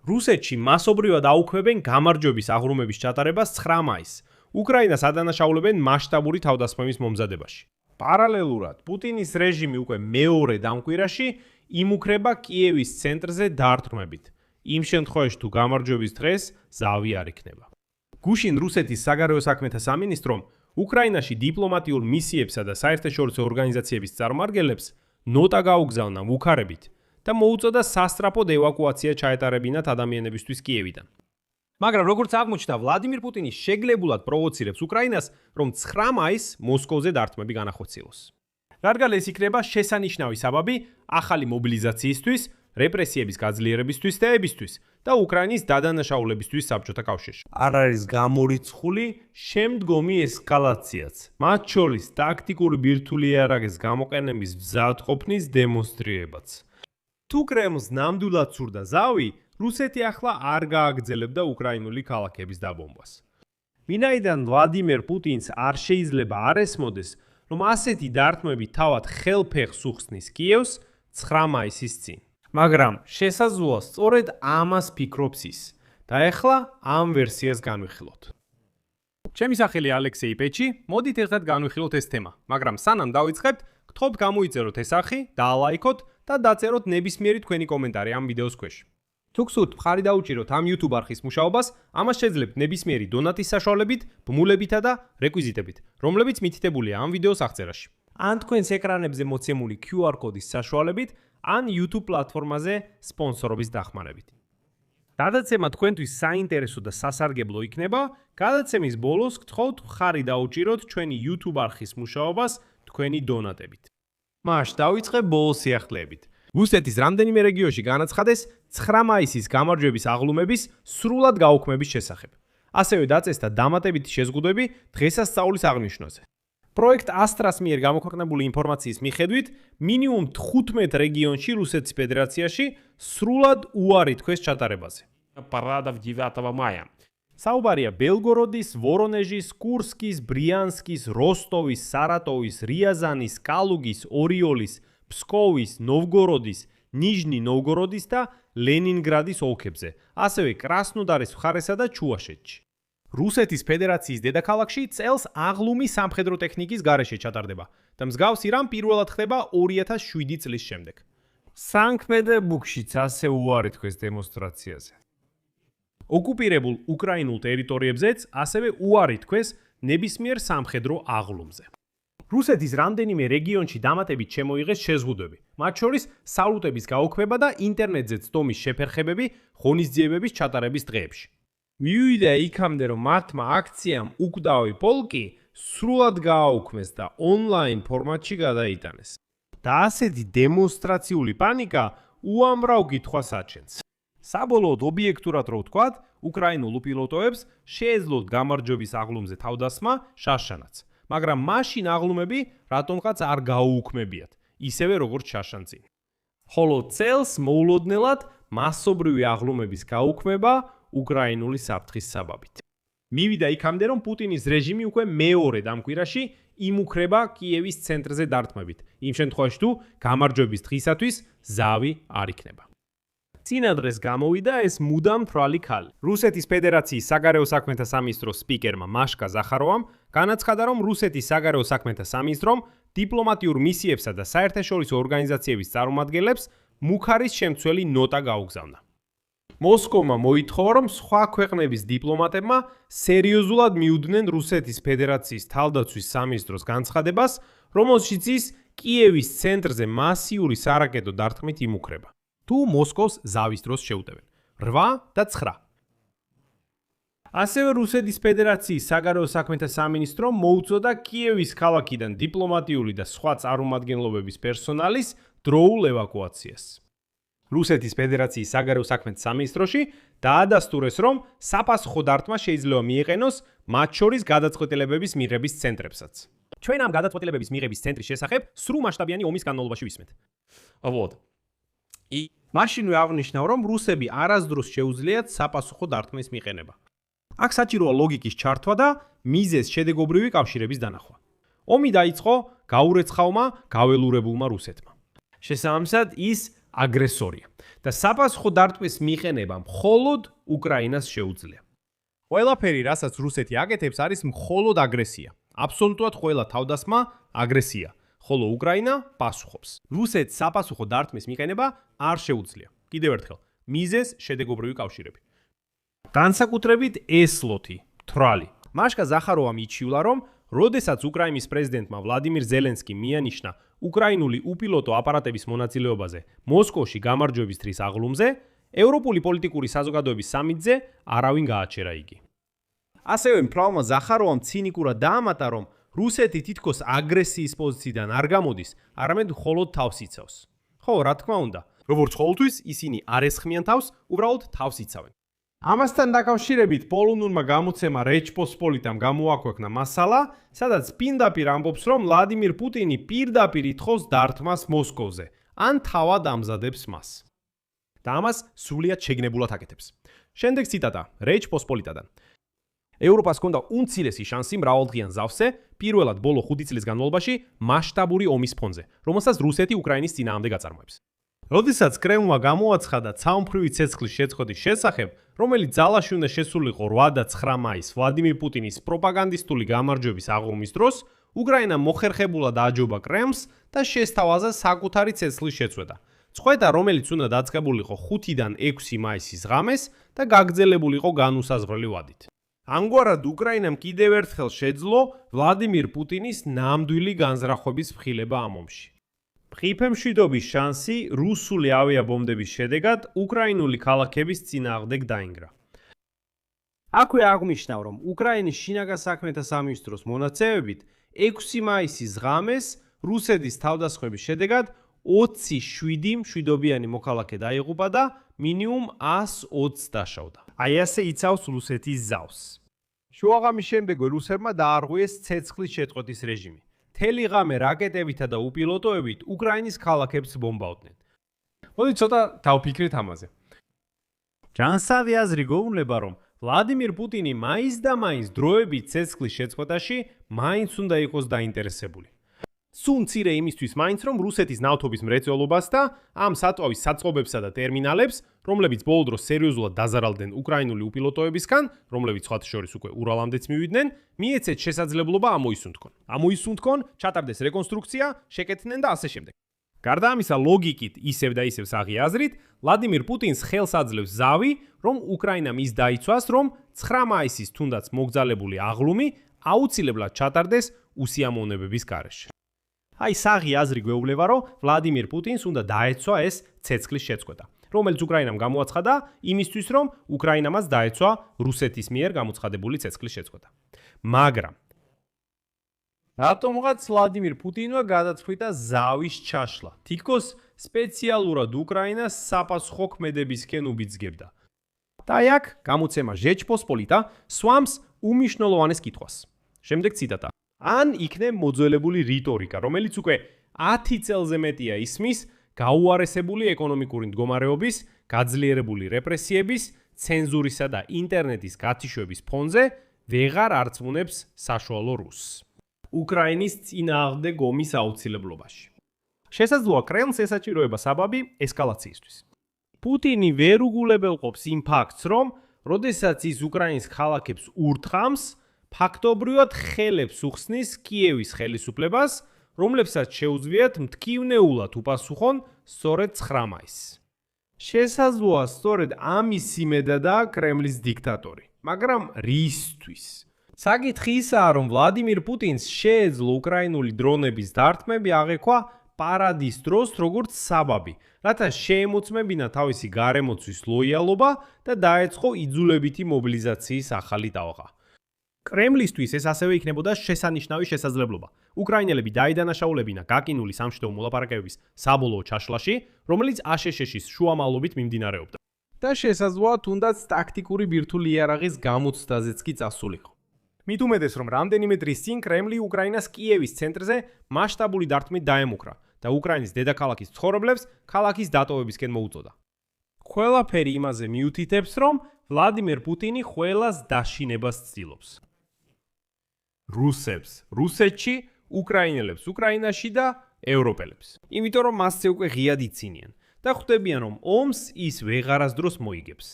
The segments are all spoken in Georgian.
რუსეთში მასობრივად აუქმებენ გამარჯვების აღრუმების ჩატარებას 9 მაისს. უკრაინას ადანაშაულებენ მასშტაბური თავდასხმების მომზადებაში. პარალელურად, პუტინის რეჟიმი უკვე მეორე დამკვირაში იმუქრება კიევის ცენტრზე დარტყმებით. იმ შემთხვევაში თუ გამარჯვების დღეს ზავი არ იქნება. გუშინ რუსეთის საგარეო საქმეთა სამინისტრომ უკრაინაში დიპლომატიურ მისიებსა და საერთაშორისო ორგანიზაციების წარმომადგენლებს ნოტა გაუგზავნა მუქარებით და მოუწოდა სასწრაფოდ ევაკუაცია ჩაეტარებინათ ადამიანებისთვის კიევიდან. მაგრამ როგორც აღმოჩნდა, ვლადიმირ პუტინი შეგლებულად პროვოცირებს უკრაინას, რომ 9 მაისს მოსკოვზე დარტყმები განახორციელოს. რადგან ეს იქნება შესანიშნავი საბაბი ახალი მობილიზაციისთვის, რეპრესიების გაძლიერებისთვის და ებისთვის და უკრაინის დადანაშაულებისთვის საბჭოთა კავშირში. არ არის გამორიცხული შემდგომი ესკალაციაც, მათ შორის ტაქტიკური ბირთვული იარაღის გამოყენების მზადყოფნის დემონსტრირებაც. თუ კრემლს ნამდვილად სურდა ზავი, რუსეთი ახლა არ გააგრძელებდა უკრაინული ქალაქების დაბომბვას. ვინაიდან ვლადიმერ პუტინს არ შეიძლება არ ესმოდეს, რომ ასეთი დარტყმები თავად ხელფეხს უხსნის კიევს 9 მაისის წინ. მაგრამ შესაძლოა სწორედ ამას ფიქრობს ის და ეხლა ამ ვერსიას განვიხილოთ. ჩემი სახელი ალექსეი პეჩი, მოდით ერთად განვიხილოთ ეს თემა, მაგრამ სანამ დავიწყებთ, გთხოვთ გამოიწეროთ ეს არხი, დაალაიქოთ და დაწეროთ ნებისმიერი თქვენი კომენტარი ამ ვიდეოს ქვეშ. თუ გსურთ მხარი დაუჭიროთ ამ YouTube არხის მუშაობას, ამას შეძლებთ ნებისმიერი დონატის საშუალებით, ბმულებითა და რეკვიზიტებით, რომლებიც მითითებულია ამ ვიდეოს აღწერაში. ან თქვენს ეკრანებზე მოცემული QR კოდის საშუალებით, ან YouTube პლატფორმაზე სპონსორობის დახმარებით. გადაცემა თქვენთვის საინტერესო და სასარგებლო იქნება, გადაცემის ბოლოს გთხოვთ მხარი დაუჭიროთ ჩვენი YouTube არხის მუშაობას თქვენი დონატებით. მაშ დავიწყებ ბოლოს სიახლეებით. რუსეთის რამდენიმე რეგიონში განაცხადეს 9 მაისის გამარჯვების აღლუმების სრულად გაუქმების შესახებ. ასევე დაწესდა დამატებითი შეზღუდვები დღესასწაულის აღნიშვნაზე. პროექტ ასტრას მიერ გამოქვეყნებული ინფორმაციის მიხედვით, მინიმუმ 15 რეგიონში რუსეთის ფედერაციაში სრულად უარი თქვეს ჩატარებაზე. Парадов 9 мая. საუბარია ბელგოროდის, ვორონეჟის, კურსკის, ბრიანსკის, როსტოვის, სარატოვის, რიაზანის, კალუგის, ორიოლის, ფსკოვის, ნოვგოროდის, ნიჟნი ნოვგოროდის და ლენინგრადის ოლქებზე, ასევე კრასნოდარის მხარესა და ჩუაშეთში. რუსეთის ფედერაციის დედაქალაქში წელს აღლუმი სამხედრო ტექნიკის გარეშე ჩატარდება და მსგავსი რამ პირველად ხდება 2007 წლის შემდეგ. სანქტ-პეტერბურგშიც ასე უარი თქვეს დემონსტრაციაზე. ოკუპირებულ უკრაინულ ტერიტორიებზეც ასევე უარი თქვეს ნებისმიერ სამხედრო აღლუმზე. რუსეთის რამდენიმე რეგიონში დამატებით შემოიღეს შეზღუდვები, მათ შორის სალუტების გაუქმება და ინტერნეტზე წდომის შეფერხებები ღონისძიებების ჩატარების დღეებში. მივიდა იქამდე, რომ მათმა აქციამ უკვდავი პოლკი სრულად გააუქმეს და ონლაინ ფორმატში გადაიტანეს. და ასეთი დემონსტრაციული პანიკა უამრავ კითხვას აჩენს. საბოლოოდ ობიექტურად რო ვთქვათ, უკრაინულ პილოტოებს შეეძლოთ გამარჯვების აღლუმზე თავდასხმა შაშანაც, მაგრამ მაშინ აღლუმები რატომღაც არ გაუუქმებიათ, ისევე როგორც შაშანწინ. ხოლო წელს მოულოდნელად მასობრივი აღლუმების გაუქმება უკრაინული საფრთხის საბაბით. მივიდა იქამდე, რომ პუტინის რეჟიმი უკვე მეორე დამკვირაში იმუქრება კიევის ცენტრზე დარტყმებით, იმ შემთხვევაში თუ გამარჯვების დღისათვის ზავი არ იქნება. წინა დღეს გამოვიდა ეს მუდამ თვრალი ქალი. რუსეთის ფედერაციის საგარეო საქმეთა სამინისტროს სპიკერმა მაშკა ზახაროვამ განაცხადა, რომ რუსეთის საგარეო საქმეთა სამინისტრომ დიპლომატიურ მისიებსა და საერთაშორისო ორგანიზაციების წარმომადგენლებს მუქარის შემცველი ნოტა გაუგზავნა. მოსკოვმა მოითხოვა, რომ სხვა ქვეყნების დიპლომატებმა სერიოზულად მიუდგნენ რუსეთის ფედერაციის თავდაცვის სამინისტროს განცხადებას, რომელშიც ის კიევის ცენტრზე მასიური სარაკეტო დარტყმით იმუქრება. თუ მოსკოვს ზავის დროს შეუტევენ 8 და 9. ასევე რუსეთის ფედერაციის საგარეო საქმეთა სამინისტრომ მოუწოდა კიევის ქალაქიდან დიპლომატიური და სხვა წარმომადგენლობების პერსონალის დროულ ევაკუაციას. რუსეთის ფედერაციის საგარეო საქმეთა სამინისტროში დაადასტურეს, რომ საფასუხო დარტყმა შეიძლება მიეყენოს მათ შორის გადაწყვეტილებების მიღების ცენტრებსაც. ჩვენ ამ გადაწყვეტილებების მიღების ცენტრის შესახებ სრულმასშტაბიანი ომის განმავლობაში ვისმენთ. Вот. მაშინვე აღნიშნავ, რომ რუსები არასდროს შეუძლიათ საფასუხო დარტყმის მიყენება. აქ საჭიროა ლოგიკის ჩართვა და მიზეზ შედეგობრივი კავშირების დანახვა. ომი დაიწყო გაურეცხავმა, გაველურებულმა რუსეთმა. შესაბამისად, ის აგრესორია და საპასუხო დარტყმის მიყენება მხოლოდ უკრაინას შეუძლია. ყველაფერი, რასაც რუსეთი აკეთებს, არის მხოლოდ აგრესია. აბსოლუტურად ყველა თავდასხმა აგრესია, ხოლო უკრაინა პასუხობს. რუსეთს საპასუხო დარტყმის მიყენება არ შეუძლია. კიდევ ერთხელ, მიზეზ შედეგობრივი კავშირები. განსაკუთრებით ესლოთი, თრალი. მაშკა ზახაროვა მიჩიულა, რომ როდესაც უკრაინის პრეზიდენტმა ვლადიმირ ზელენსკი მიანიშნა უკრაინული უპილოტო აპარატების მონაწილეობაზე მოსკოვში გამარჯვების დღის აღლუმზე, ევროპული პოლიტიკური საზოგადოების სამიტზე არავინ გააჩერა იგი. ასევე მფლავმა ზახაროვამ ცინიკურად დაამატა, რომ რუსეთი თითქოს აგრესიის პოზიციიდან არ გამოდის, არამედ მხოლოდ თავს იცავს. ხო, რა თქმა უნდა, როგორც ყოველთვის ისინი არ ესხმიან თავს, უბრალოდ თავს იცავენ. ამასთან დაკავშირებით პოლონურმა გამოცემა რეჩპოსპოლიტამ გამოაქვეყნა მასალა, სადაც პირდაპირ ამბობს, რომ ვლადიმირ პუტინი პირდაპირ ითხოვს დარტყმას მოსკოვზე, ან თავად ამზადებს მას. და ამას სრულიად შეგნებულად აკეთებს. შემდეგ ციტატა რეჩპოსპოლიტადან. ევროპას ჰქონდა უმცირესი შანსი მრავალდღიან ზავსზე, პირველად ბოლო 5 წლის განმავლობაში მასშტაბური ომის ფონზე, რომელსაც რუსეთი უკრაინის წინააღმდეგ აწარმოებს. როდესაც კრემლმა გამოაცხადა ცალმხრივი ცეცხლის შეწყვეტის შესახებ, რომელიც ძალაში უნდა შესულიყო 8 და 9 მაისს ვლადიმირ პუტინის პროპაგანდისტული გამარჯვების აღლუმის დროს, უკრაინა მოხერხებულად აჯობა კრემლს და შესთავაზა საკუთარი ცეცხლის შეწყვეტა. წყვეტა, რომელიც უნდა დაწყებულიყო 5-დან 6 მაისის ღამეს და გაგრძელებულიყო განუსაზღვრელი ვადით. ამგვარად უკრაინამ კიდევ ერთხელ შეძლო ვლადიმირ პუტინის ნამდვილი განზრახვების მხილება ამ ომში. მყიფე მშვიდობის შანსი რუსული ავიაბომბების შედეგად უკრაინული ქალაქების წინააღმდეგ დაინგრა. აქვე აღნიშნავ, რომ უკრაინის შინაგან საქმეთა სამინისტროს მონაცემებით 6 მაისის ღამეს რუსეთის თავდასხმების შედეგად 27 მშვიდობიანი მოქალაქე დაიღუპა და მინიმუმ 120 დაშავდა. აი ასე იცავს რუსეთის ზავს. შუაღამის შემდეგვე რუსებმა დაარღვიეს ცეცხლის შეწყვეტის რეჟიმი. მთელი ღამე რაკეტებითა და უპილოტოებით უკრაინის ქალაქებს ბომბავდნენ. მოდი ცოტა დავფიქრეთ ამაზე. ჯანსავი აზრი გვეუბნება, რომ ვლადიმირ პუტინი მაინც და მაინც დროებით ცეცხლის შეწყვეტაში მაინც უნდა იყოს დაინტერესებული. სულ მცირე იმისთვის მაინც, რომ რუსეთის ნავთობის მრეწველობას და ამ საწვავის საწყობებსა და ტერმინალებს, რომლებიც ბოლო დროს სერიოზულად დაზარალდნენ უკრაინული უპილოტოებისგან, რომლებიც სხვათა შორის უკვე ურალამდეც მივიდნენ, მიეცეთ შესაძლებლობა ამოისუნთქონ, ჩატარდეს რეკონსტრუქცია, შეკეთდნენ და ასე შემდეგ. გარდა ამისა, ლოგიკით ისევ და ისევ საღი აზრით, ვლადიმირ პუტინს ხელს აძლევს ზავი, რომ უკრაინამ ის დაიცვას, რომ 9 მაისის თუნდაც მოგზალებული აღლუმი აუცილებლად ჩატარდეს უსიამოვნებების გარეშე. აი საღი აზრი გვეუბნება, რომ ვლადიმირ პუტინს უნდა დაეცვა ეს ცეცხლის შეწყვეტა, რომელიც უკრაინამ გამოაცხადა იმისთვის, რომ უკრაინამაც დაეცვა რუსეთის მიერ გამოცხადებული ცეცხლის შეწყვეტა. მაგრამ რატომღაც ვლადიმირ პუტინმა გადაწყვიტა ზავის ჩაშლა? თითქოს სპეციალურად უკრაინას საპასუხო ქმედებისკენ უბიძგებდა. და აი აქ გამოცემა ჟეჩპოსპოლიტა სვამს უმნიშვნელოვანეს კითხვას. შემდეგ ციტატა. ან იქნებ მოძველებული რიტორიკა, რომელიც უკვე 10 წელზე მეტია ისმის გაუარესებული ეკონომიკური მდგომარეობის, გაძლიერებული რეპრესიების, ცენზურისა და ინტერნეტის გათიშვების ფონზე ვეღარ არწმუნებს საშუალო რუსს უკრაინის წინააღმდეგ ომის აუცილებლობაში. შესაძლოა კრემლს ესაჭიროება საბაბი ესკალაციისთვის. პუტინი ვერ უგულებელყოფს იმ ფაქტს, რომ როდესაც ის უკრაინის ქალაქებს ურთხამს, ფაქტობრივად ხელებს უხსნის კიევის ხელისუფლებას, რომლებსაც შეუძლიათ მტკივნეულად უპასუხონ სწორედ 9 მაისს. შესაძლოა სწორედ ამის იმედადაა კრემლის დიქტატორი, მაგრამ რისთვის? საკითხი ისაა, რომ ვლადიმირ პუტინს შეეძლო უკრაინული დრონების დარტყმები აღექვა პარადის დროს როგორც საბაბი, რათა შეემოწმებინა თავისი გარემოცვის ლოიალობა და დაეწყო იძულებითი მობილიზაციის ახალი ტალღა. კრემლისთვის ეს ასევე იქნებოდა შესანიშნავი შესაძლებლობა. უკრაინელები დაიდანაშაულებინა გაკინული სამშვიდობო მოლაპარაკებების საბოლოო ჩაშლაში, რომელიც აშშ-ის შუამავლობით მიმდინარეობდა. და შესაძლოა თუნდაც ტაქტიკური ბირთვული იარაღის გამოცდაზეც კი წასულიყო. მით უმეტეს, რომ რამდენიმე დღის წინ კრემლი უკრაინას კიევის ცენტრზე მასშტაბური დარტყმით დაემუქრა და უკრაინის დედაქალაქის მცხოვრებლებს ქალაქის დატოვებისკენ მოუწოდა. ყველაფერი იმაზე მიუთითებს, რომ ვლადიმირ პუტინი ყველას დაშინებას ცდილობს. რუსებს რუსეთში, უკრაინელებს უკრაინაში და ევროპელებს. იმიტომ რომ მასზე უკვე ღიად იცინიან. და ხვდებიან, რომ ომს ის ვეღარასდროს მოიგებს.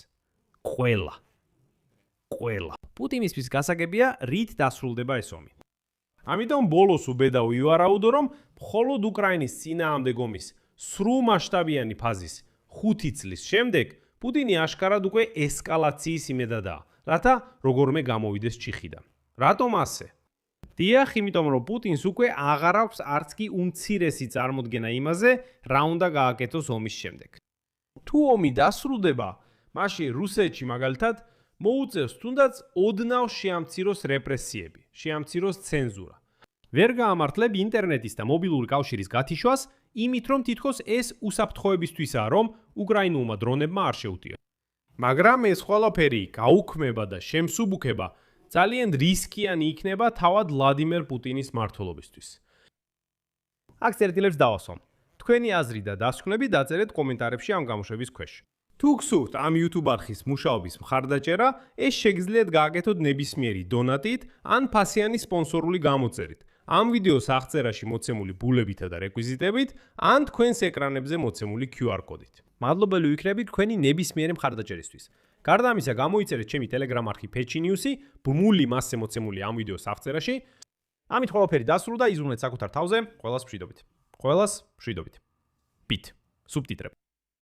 ყველა. პუტინისთვის გასაგებია, რით დასრულდება ეს ომი. ამიტომ ბოლოს უბედავ ივარაუდო, რომ მხოლოდ უკრაინის წინააღმდეგ ომის სრულმასშტაბიანი ფაზის 5 წლის შემდეგ პუტინი აშკარად უკვე ესკალაციის იმედადაა, რათა როგორმე გამოვიდეს ჩიხიდან. რატომ ასე? დიახ, იმიტომ რომ პუტინს უკვე აღარ აქვს არც კი უმცირესი წარმოდგენა იმაზე, რა უნდა გააკეთოს ომის შემდეგ. თუ ომი დასრულდება, მაშინ რუსეთში მაგალითად მოუწევს თუნდაც ოდნავ შეამციროს რეპრესიები, შეამციროს ცენზურა. ვერ გაამართლებ ინტერნეტის და მობილური კავშირის გათიშვას, იმით რომ თითქოს ეს უსაფრთხოებისთვისაა, რომ უკრაინულმა დრონებმა არ შეუტიოს. მაგრამ ეს ყველაფერი გაუქმება და შემსუბუქება ძალიან რისკიანი იქნება თავად ვლადიმერ პუტინის მმართველობისთვის. აქ წერტილებს დავასვამ. თქვენი აზრი და დასკვნები დაწერეთ კომენტარებში ამ გამოშვების ქვეშ. თუ გსურთ ამ YouTube არხის მუშაობის მხარდაჭერა, ეს შეგიძლიათ გააკეთოთ ნებისმიერი დონატით ან ფასიანი სპონსორული გამოწერით. ამ ვიდეოს აღწერაში მოცემული ბულებითა და რეკვიზიტებით, ან თქვენს ეკრანებზე მოცემული QR კოდით. მადლობელი ვიქნები თქვენი ნებისმიერი მხარდაჭერისთვის. გარდა ამისა, გამოიწერეთ ჩემი Telegram არხი Pechinius-ი, ბმული მასზე მოცემული ამ ვიდეოს აღწერაში. ამით ყველაფერი დასრულდა, იზრუნეთ საკუთარ თავზე, ყველას მშვიდობით. ბით. სუბტიტრები